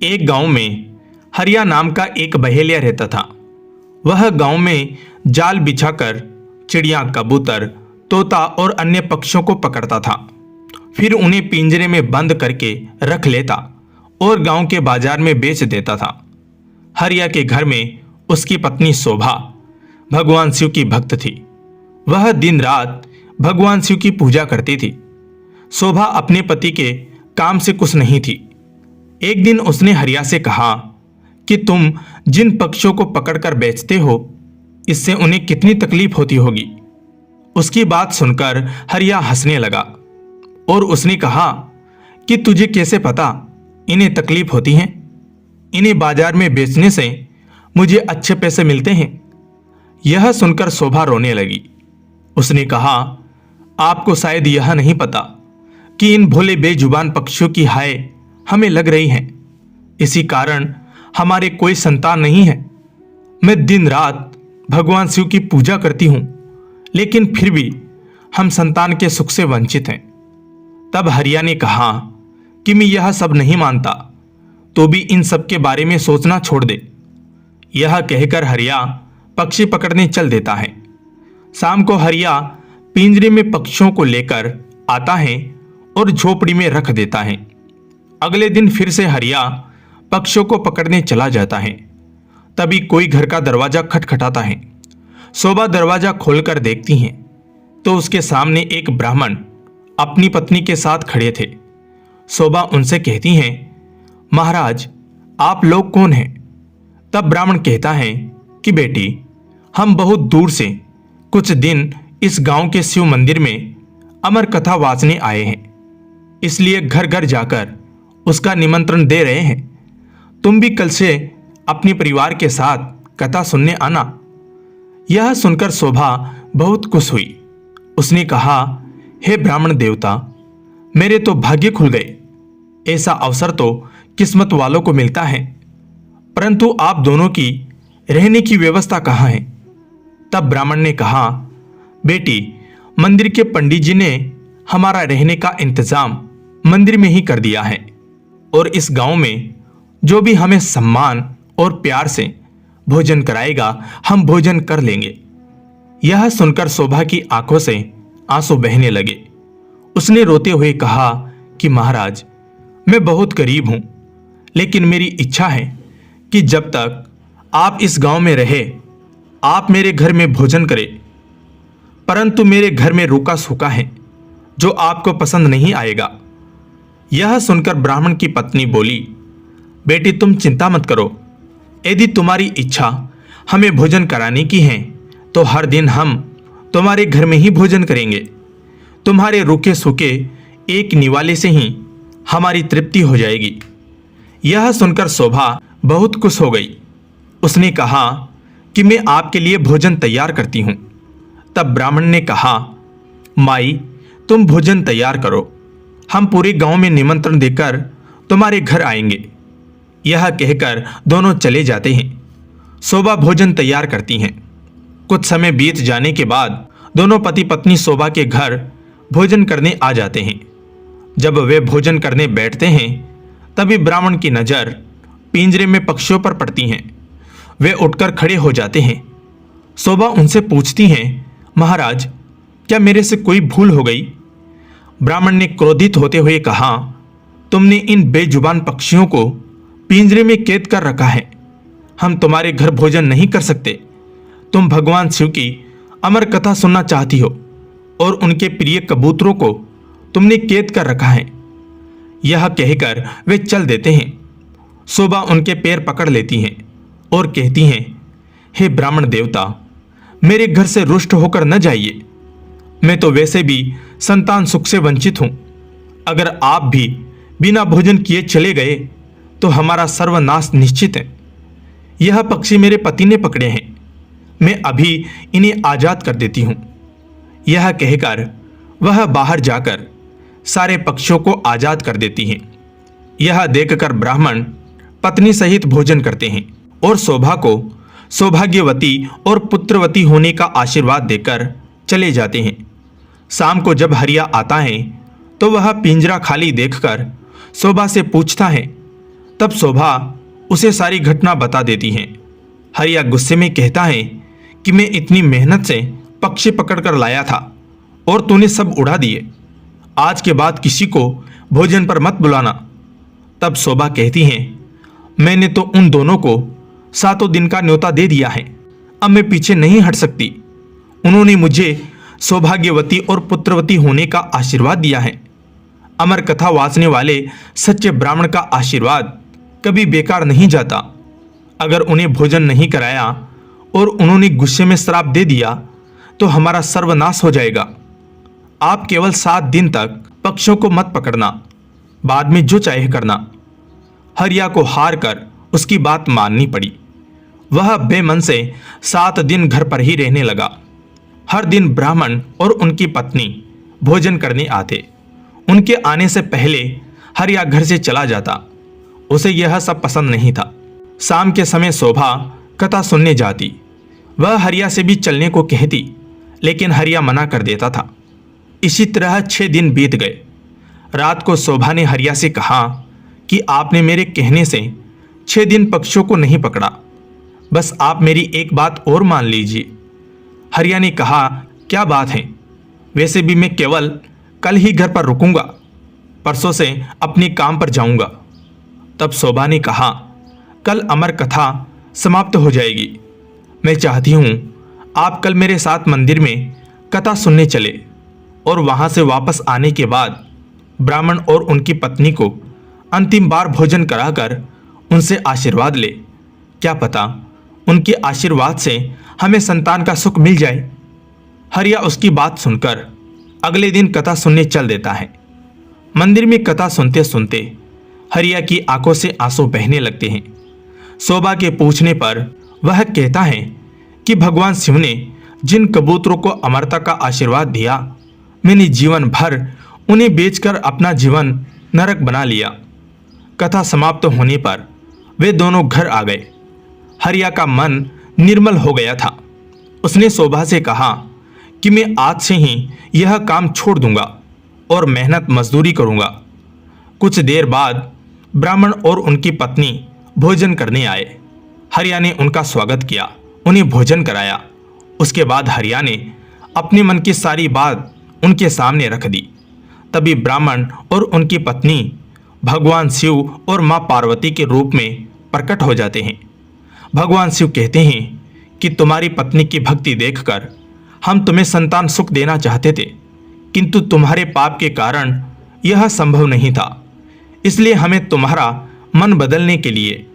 एक गांव में हरिया नाम का एक बहेलिया रहता था। वह गांव में जाल बिछाकर चिड़िया, कबूतर, तोता और अन्य पक्षियों को पकड़ता था। फिर उन्हें पिंजरे में बंद करके रख लेता और गांव के बाजार में बेच देता था। हरिया के घर में उसकी पत्नी शोभा भगवान शिव की भक्त थी। वह दिन रात भगवान शिव की पूजा करती थी। शोभा अपने पति के काम से खुश नहीं थी। एक दिन उसने हरिया से कहा कि तुम जिन पक्षियों को पकड़कर बेचते हो, इससे उन्हें कितनी तकलीफ होती होगी। उसकी बात सुनकर हरिया हंसने लगा और उसने कहा कि तुझे कैसे पता इन्हें तकलीफ होती है? इन्हें बाजार में बेचने से मुझे अच्छे पैसे मिलते हैं। यह सुनकर शोभा रोने लगी। उसने कहा, आपको शायद यह नहीं पता कि इन भोले बेजुबान पक्षियों की हाय हमें लग रही है। इसी कारण हमारे कोई संतान नहीं है। मैं दिन रात भगवान शिव की पूजा करती हूं, लेकिन फिर भी हम संतान के सुख से वंचित हैं। तब हरिया ने कहा कि मैं यह सब नहीं मानता, तो भी इन सब के बारे में सोचना छोड़ दे। यह कहकर हरिया पक्षी पकड़ने चल देता है। शाम को हरिया पिंजरे में पक्षियों को लेकर आता है और झोपड़ी में रख देता है। अगले दिन फिर से हरिया पक्षियों को पकड़ने चला जाता है। तभी कोई घर का दरवाजा खटखटाता है। शोभा दरवाजा खोलकर देखती हैं तो उसके सामने एक ब्राह्मण अपनी पत्नी के साथ खड़े थे। शोभा उनसे कहती हैं, महाराज, आप लोग कौन हैं? तब ब्राह्मण कहता है कि बेटी, हम बहुत दूर से कुछ दिन इस गांव के शिव मंदिर में अमर कथा वाचने आए हैं, इसलिए घर घर जाकर उसका निमंत्रण दे रहे हैं। तुम भी कल से अपने परिवार के साथ कथा सुनने आना। यह सुनकर शोभा बहुत खुश हुई। उसने कहा, हे ब्राह्मण देवता, मेरे तो भाग्य खुल गए। ऐसा अवसर तो किस्मत वालों को मिलता है, परंतु आप दोनों की रहने की व्यवस्था कहाँ है? तब ब्राह्मण ने कहा, बेटी, मंदिर के पंडित जी ने हमारा रहने का इंतजाम मंदिर में ही कर दिया है और इस गांव में जो भी हमें सम्मान और प्यार से भोजन कराएगा, हम भोजन कर लेंगे। यह सुनकर शोभा की आंखों से आंसू बहने लगे। उसने रोते हुए कहा कि महाराज, मैं बहुत गरीब हूं, लेकिन मेरी इच्छा है कि जब तक आप इस गांव में रहे, आप मेरे घर में भोजन करें। परंतु मेरे घर में रूखा सूखा है जो आपको पसंद नहीं आएगा। यह सुनकर ब्राह्मण की पत्नी बोली, बेटी, तुम चिंता मत करो। यदि तुम्हारी इच्छा हमें भोजन कराने की है तो हर दिन हम तुम्हारे घर में ही भोजन करेंगे। तुम्हारे रूखे सूखे एक निवाले से ही हमारी तृप्ति हो जाएगी। यह सुनकर शोभा बहुत खुश हो गई। उसने कहा कि मैं आपके लिए भोजन तैयार करती हूँ। तब ब्राह्मण ने कहा, माई, तुम भोजन तैयार करो, हम पूरे गांव में निमंत्रण देकर तुम्हारे घर आएंगे। यह कहकर दोनों चले जाते हैं। शोभा भोजन तैयार करती हैं। कुछ समय बीत जाने के बाद दोनों पति पत्नी शोभा के घर भोजन करने आ जाते हैं। जब वे भोजन करने बैठते हैं तभी ब्राह्मण की नज़र पिंजरे में पक्षियों पर पड़ती हैं। वे उठकर खड़े हो जाते हैं। शोभा उनसे पूछती हैं, महाराज, क्या मेरे से कोई भूल हो गई? ब्राह्मण ने क्रोधित होते हुए कहा, तुमने इन बेजुबान पक्षियों को पिंजरे में कैद कर रखा है। हम तुम्हारे घर भोजन नहीं कर सकते। तुम भगवान शिव की अमर कथा सुनना चाहती हो और उनके प्रिय कबूतरों को तुमने कैद कर रखा है। यह कहकर वे चल देते हैं। शोभा उनके पैर पकड़ लेती हैं और कहती हैं, हे ब्राह्मण देवता, मेरे घर से रुष्ट होकर न जाइए। मैं तो वैसे भी संतान सुख से वंचित हूं। अगर आप भी बिना भोजन किए चले गए तो हमारा सर्वनाश निश्चित है। यह पक्षी मेरे पति ने पकड़े हैं, मैं अभी इन्हें आजाद कर देती हूं। यह कहकर वह बाहर जाकर सारे पक्षियों को आजाद कर देती हैं। यह देखकर ब्राह्मण पत्नी सहित भोजन करते हैं और शोभा को सौभाग्यवती और पुत्रवती होने का आशीर्वाद देकर चले जाते हैं। शाम को जब हरिया आता है तो वह पिंजरा खाली देखकर शोभा से पूछता है, तब शोभा उसे सारी घटना बता देती हैं। हरिया गुस्से में कहता है कि मैं इतनी मेहनत से पक्षी पकड़कर लाया था और तूने सब उड़ा दिए। आज के बाद किसी को भोजन पर मत बुलाना। तब शोभा कहती हैं, मैंने तो उन दोनों को 7 दिन का न्योता दे दिया है, अब मैं पीछे नहीं हट सकती। उन्होंने मुझे सौभाग्यवती और पुत्रवती होने का आशीर्वाद दिया है। अमर कथा वाचने वाले सच्चे ब्राह्मण का आशीर्वाद कभी बेकार नहीं जाता। अगर उन्हें भोजन नहीं कराया और उन्होंने गुस्से में श्राप दे दिया तो हमारा सर्वनाश हो जाएगा। आप केवल 7 दिन तक पक्षियों को मत पकड़ना, बाद में जो चाहे करना। हरिया को हार कर उसकी बात माननी पड़ी। वह बेमन से 7 दिन घर पर ही रहने लगा। हर दिन ब्राह्मण और उनकी पत्नी भोजन करने आते। उनके आने से पहले हरिया घर से चला जाता। उसे यह सब पसंद नहीं था। शाम के समय शोभा कथा सुनने जाती। वह हरिया से भी चलने को कहती, लेकिन हरिया मना कर देता था। इसी तरह 6 दिन बीत गए। रात को शोभा ने हरिया से कहा कि आपने मेरे कहने से 6 दिन पक्षियों को नहीं पकड़ा, बस आप मेरी एक बात और मान लीजिए। हरिया ने कहा, क्या बात है? वैसे भी मैं केवल कल ही घर पर रुकूंगा, परसों से अपने काम पर जाऊंगा। तब शोभा ने कहा, कल अमर कथा समाप्त हो जाएगी। मैं चाहती हूँ आप कल मेरे साथ मंदिर में कथा सुनने चले और वहाँ से वापस आने के बाद ब्राह्मण और उनकी पत्नी को अंतिम बार भोजन कराकर उनसे आशीर्वाद ले। क्या पता उनके आशीर्वाद से हमें संतान का सुख मिल जाए। हरिया उसकी बात सुनकर अगले दिन कथा सुनने चल देता है। मंदिर में कथा सुनते सुनते हरिया की आंखों से आंसू बहने लगते हैं। शोभा के पूछने पर वह कहता है कि भगवान शिव ने जिन कबूतरों को अमरता का आशीर्वाद दिया, मैंने जीवन भर उन्हें बेचकर अपना जीवन नरक बना लिया। कथा समाप्त होने पर वे दोनों घर आ गए। हरिया का मन निर्मल हो गया था। उसने शोभा से कहा कि मैं आज से ही यह काम छोड़ दूंगा और मेहनत मजदूरी करूंगा। कुछ देर बाद ब्राह्मण और उनकी पत्नी भोजन करने आए। हरिया ने उनका स्वागत किया, उन्हें भोजन कराया। उसके बाद हरिया ने अपने मन की सारी बात उनके सामने रख दी। तभी ब्राह्मण और उनकी पत्नी भगवान शिव और मां पार्वती के रूप में प्रकट हो जाते हैं। भगवान शिव कहते हैं कि तुम्हारी पत्नी की भक्ति देखकर हम तुम्हें संतान सुख देना चाहते थे, किंतु तुम्हारे पाप के कारण यह संभव नहीं था। इसलिए हमें तुम्हारा मन बदलने के लिए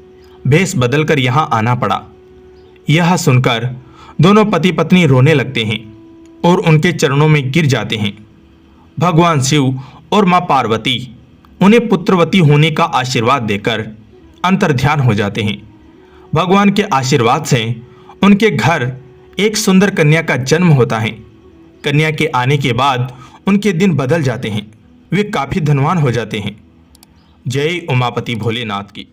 भेष बदलकर यहाँ आना पड़ा। यह सुनकर दोनों पति पत्नी रोने लगते हैं और उनके चरणों में गिर जाते हैं। भगवान शिव और मां पार्वती उन्हें पुत्रवती होने का आशीर्वाद देकर अंतर्ध्यान हो जाते हैं। भगवान के आशीर्वाद से उनके घर एक सुंदर कन्या का जन्म होता है। कन्या के आने के बाद उनके दिन बदल जाते हैं। वे काफ़ी धनवान हो जाते हैं। जय उमापति भोलेनाथ की।